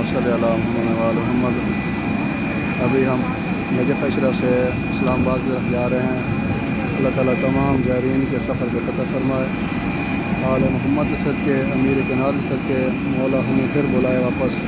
सल्लि अला मुहम्मद व आले मुहम्मद। अभी हम नजफ़ अशरफ से इस्लामाबाद की तरफ जा रहे हैं। अल्लाह ताला तमाम ज़ायरीन के सफ़र को फ़तह फरमाए। आले मोहम्मद सदके, अमीर के नाल सदके, मौला हमें फिर बुलाए वापस।